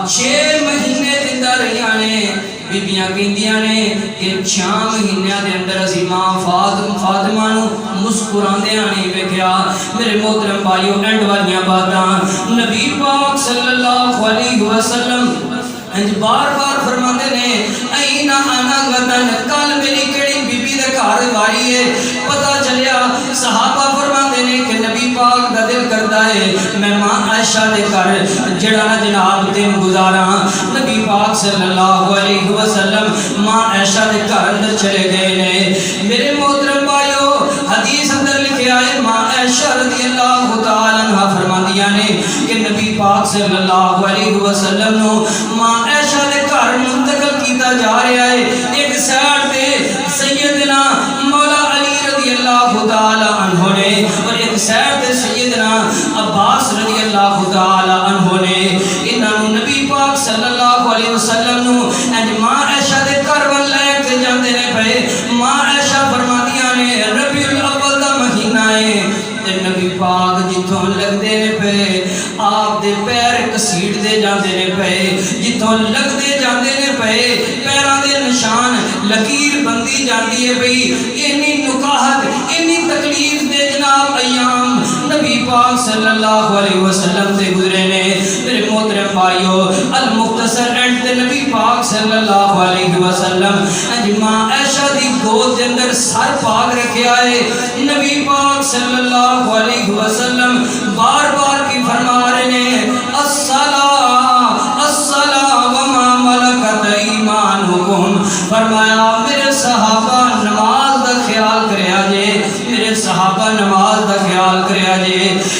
6 مہینے زندہ رہیاں نے۔ بیبیاں کہندیاں نے کہ 6 مہینوں دے اندر اسی ماں فاطمہ نو مسکراندے نہیں ویکھیا۔ میرے محترم بھائیو اینڈ والیاں باتاں نبی پاک صلی اللہ علیہ وسلم بار بار فرماندے نے این انا غدن، کل میری کیڑی بی بی دے گھر واری ہے۔ پتہ چلیا صحابہ فرماندے نے کہ نبی پاک دا دل کردا ہے میں ماں عائشہ دے گھر جڑا نا جناب دن گزاراں۔ نبی پاک صلی اللہ علیہ وسلم ماں عائشہ دے گھر اندر چلے گئے نے۔ میرے محترم بھائیو حدیث اندر لکھیا ہے ماں عائشہ رضی اللہ تعالی عنہا فرماندیاں نے کہ نبی پاک صلی اللہ علیہ وسلم نو ماں عائشہ دے گھر منتقل کیتا جا رہا ہے۔ ایک سائڈ تے سیدنا مولا علی رضی اللہ تعالی عنہ نے اور ایک سائڈ تے سیدنا عباس رضی اللہ تعالی عنہ نے۔ انہاں نو نبی پاک صلی اللہ علیہ وسلم نو ماں عائشہ دے گھر ول لے کے جاندے نے پے۔ ماں عائشہ فرماندیاں نے ربیع الاول دا مہینہ ہے تے نبی پاک جتھوں لگدے نے پے آپ دے پیر کسیڑ دے جاندے نے پے، جتھوں لگدے جاندے نے پے پیراں دے نشان لکیر بندی جاندی ہے بھئی۔ اینی نکاحت اینی تکلیف دے جناب ایام نبی پاک صلی اللہ علیہ وسلم تے گزرے نے۔ میرے محترم بھائیو المختصر اینڈ تے نبی پاک صلی اللہ علیہ وسلم ماں عائشہ دی گود دے اندر سر پاک رکھیا ہے۔ نبی پاک صلی اللہ علیہ وسلم بار بار کی فرما رہے ہیں الصلاۃ الصلاۃ وما ملکت ایمانکم، فرمایا میرے صحابہ نماز دا خیال کریا جے، میرے صحابہ نماز دا خیال کریا جے۔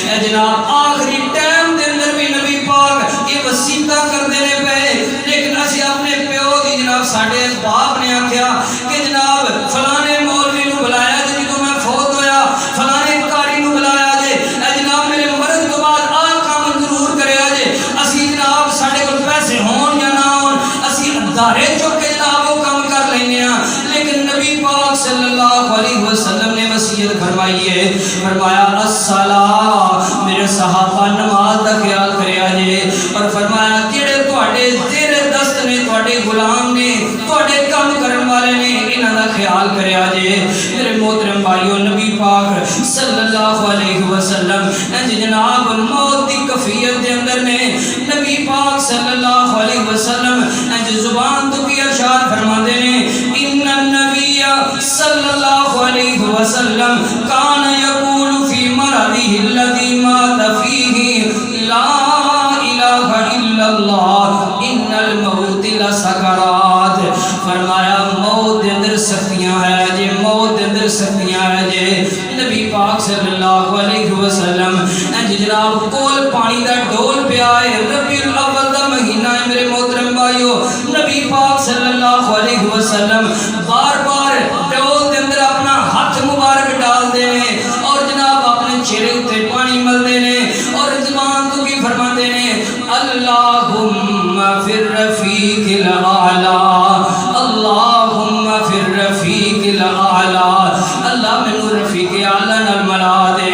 اے جناب آخری ٹائم دے اندر بھی نبی پاک یہ وصیتاں کردے نے پے، لیکن اسی اپنے پیو دی جناب ساڈے باپ نے آکھیا کہ جناب فلانے مولوی نو بلایا جے جدوں میں فوت ہویا، فلانے قاری نو بلایا جے، اے جناب میرے مرد تو بعد آ کام ضرور کریا جے۔ اسی جناب ساڈے کول پیسے ہون یا نہ ہون اسی ادارے چک کے جناب وہ کام کر لینے ہاں، لیکن نبی پاک صلی اللہ علیہ وسلم نے وصیت فرمائی ہے، فرمایا الصلاۃ میرے صحابہ نماز دا خیال کریا جے، اور فرمایا جڑے تواڈے تیرے دست نے تواڈے غلام نے تواڈے کام کرن والے نے انہاں دا خیال کریا جے۔ میرے محترم بھائیو نبی پاک صلی اللہ علیہ وسلم جناب موت دی کفیت دے اندر نے نبی پاک صلی اللہ علیہ وسلم زبان تو کی ارشاد فرماندے نے ان النبی صلی اللہ علیہ وسلم کان یقول فی مرضه الذی مات فیہ لا الہ الا اللہ ان الموت لسکرات، فرمایا موت دے اندر سختیاں ہے جے، موت دے اندر سختیاں ہے جے۔ نبی پاک صلی اللہ علیہ وسلم جناب کول پانی دا ڈول پیا ہے، ربیع الاول دا مہینہ ہے میرے محترم بھائیو۔ نبی پاک صلی اللہ علیہ وسلم بار بار ڈول دے اندر اپنا ہاتھ مبارک ڈال دے نے اور جناب اپنے چہرے اتے پانی مل دے نے اور زبان تو کی فرما دے نے اللہم فی الرفیق الاعلی، اللہم فی الرفیق الاعلی، اللہ منو رفیق اعلی نال ملا دے۔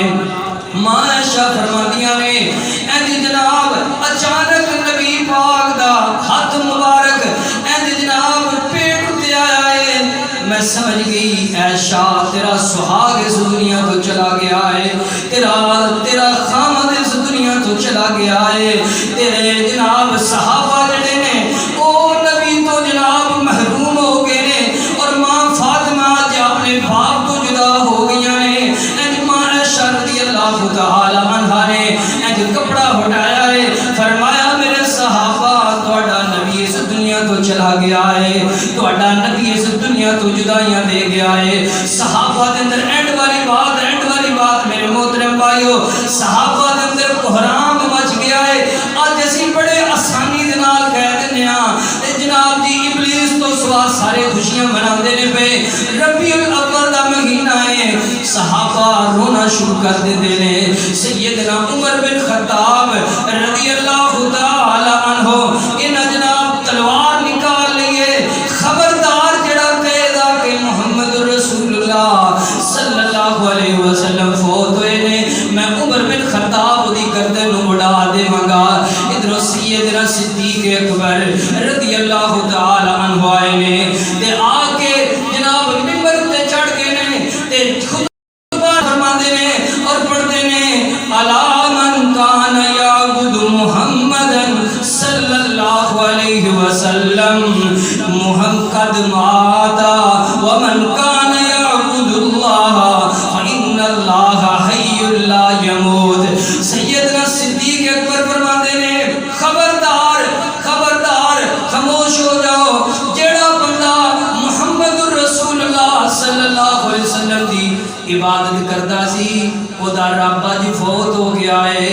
ماں عائشہ فرماندیاں نے اینج جناب اچانک نبی پاک دا ہاتھ مبارک اینج جناب پیٹ تے آیا ہے، میں سمجھ گئی عائشہ تیرا سہاگ اس دنیا تو چلا گیا ہے، تیرا خامد اس دنیا تو چلا گیا ہے، تیرے جناب صحابہ جڑے نے او نبی تو جناب محروم ہو گئے نے اور ماں فاطمہ جا اپنے باپ تو جدا ہو گیا نے۔ ماں عائشہ رضی اللہ تعالی عنہا نے کپڑا ہٹایا ہے، فرمایا میرے صحابہ تہاڈا نبی اس دنیا تو چلا گیا ہے، تہاڈا نبی اس دنیا تو جدائیاں دے گیا ہے۔ صحابہ دے اندر اینڈ والی بات میرے محترم بھائیو، صحابہ دے اندر کوہرام مچ گیا ہے۔ اج اسی بڑے آسانی دے نال کہہ دنے ہاں جناب جی ابلیس تو سوا سارے خوشیاں مناندے نے پے، ربیع الاول دا مہینہ ہے، صحابہ رونا شروع کر دیندے نے۔ سیدنا عمر بن خطاب رضی اللہ تعالی عنہ انہاں جناب تلوار نکال لیے، خبردار جڑا کہے گا کہ محمد رسول اللہ صلی اللہ علیہ وسلم فوت ہوئے نے میں عمر بن خطاب دی گردن اڑا دے منگا۔ ادھر سیدنا صدیق اکبر رضی اللہ تعالی عنہ آئے نے تے آ کے مات ومن كان يعبد الله فإن الله حي لا يموت. سیدنا صدیق اکبر فرماتے ہیں خبردار خبردار خاموش ہو جاؤ. جیڑا بندہ محمد رسول اللہ صلی اللہ علیہ وسلم دی عبادت کرتا سی او دا رب اج فوت ہو گیا ہے.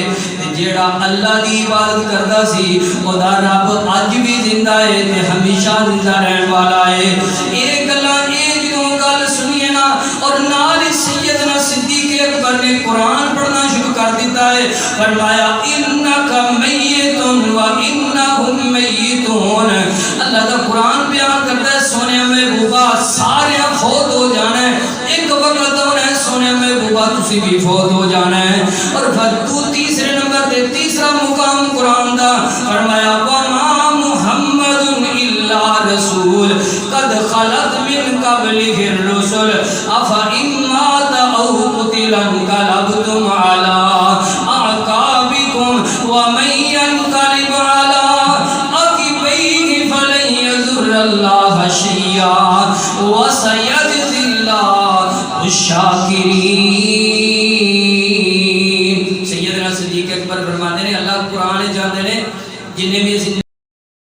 جیڑا اللہ دی عبادت کرتا سی او دا رب اج بھی زندہ ہے تے ہمیشہ زندہ رہن والا ہے. ایک گلاں اے جدوں گل سنیے نا اور نال ہی سیدنا صدیق اکبر نے قرآن پڑھنا شروع کر دیتا ہے. فرمایا انک میت و انہم میتون. اللہ دا قرآن بیان کرتا ہے سونے محبوبہ سارے فوت ہو جانا ہے, ایک وقت ہونا ہے سونے محبوبہ تسی بھی فوت ہو جانا ہے. اور پھر تو تیسرے نمبر تے تیسرا مقام قرآن دا فرمایا وما محمد الا رسول قد خلت من قبلہ الرسل افئن مات او قتل انقلبتم علی اعقابکم ومن ينقلب علی عقبیہ فلن یضر اللہ شیئا وسیجزی اللہ الشاکرین. سیدنا صدیق اکبر فرماتے ہیں اللہ قرآن جاندے نے جنہیں بھی